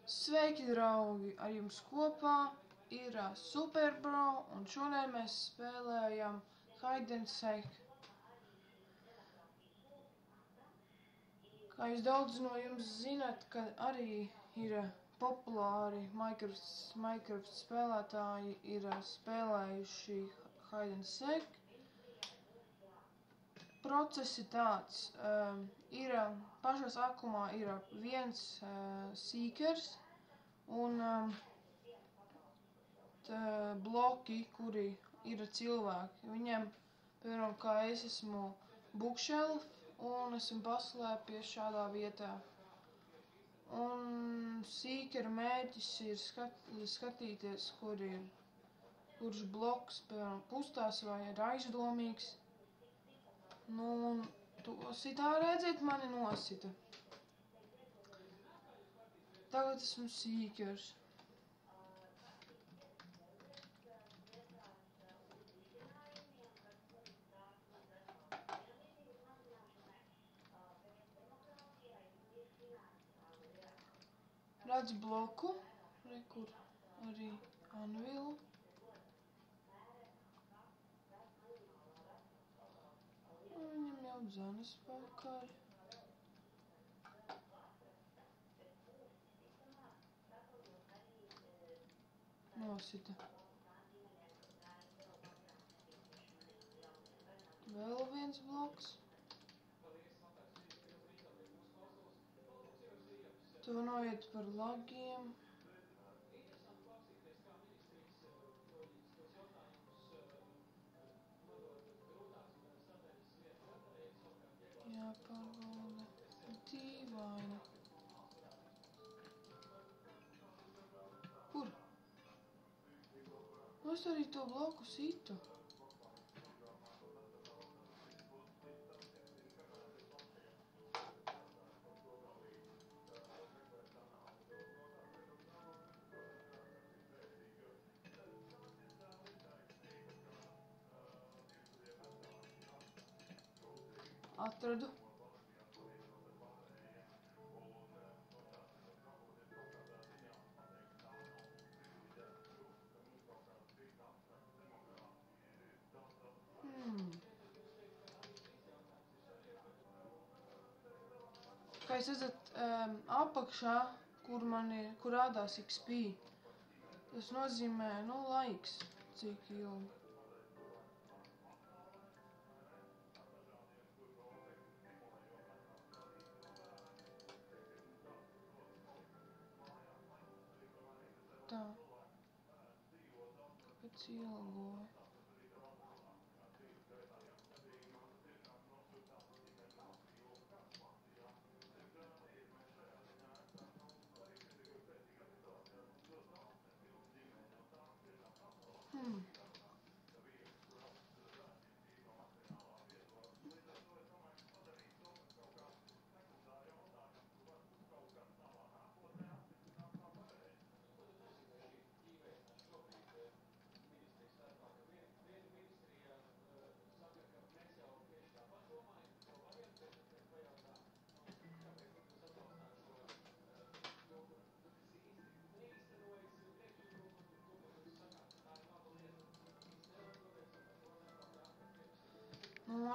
Sveiki, draugi! Ar jums kopā ir Superbro, un šodien mēs spēlējam Hide and Seek. Kā jūs daudz no jums zināt, ka arī ir populāri Minecraft spēlētāji ir spēlējuši Hide and Seek. Process ir tāds, pašā sākumā ir viens seekers un bloki, kuri ir cilvēki. Viņiem, piemēram, kā es esmu bookshelf un esmu paslēpies šādā vietā. Un seekera mērķis ir skatīties, kurš bloks, piemēram, pustās vai ir aizdomīgs. Nu, un tā redziet, mani nosita. Tagad esmu seekers. Redz bloku, kur arī anvilu. Viņam jau dzenas pakaļ. Nosita. Vēl viens bloks. To noiet par lagiem. Jāpārbauda. Dīvaini. Kur? Es arī to bloku situ. Atradu. Kā jūs redzat, apakšā, kur rādās XP, tas nozīmē, laiks, cik ilgi. Tā. Kāpēc ilgoja?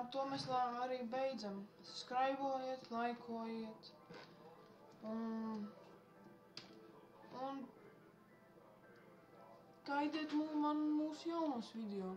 Ar to mēs arī beidzam. Subscribojiet, laikojiet un gaidiet mūsu jaunos video.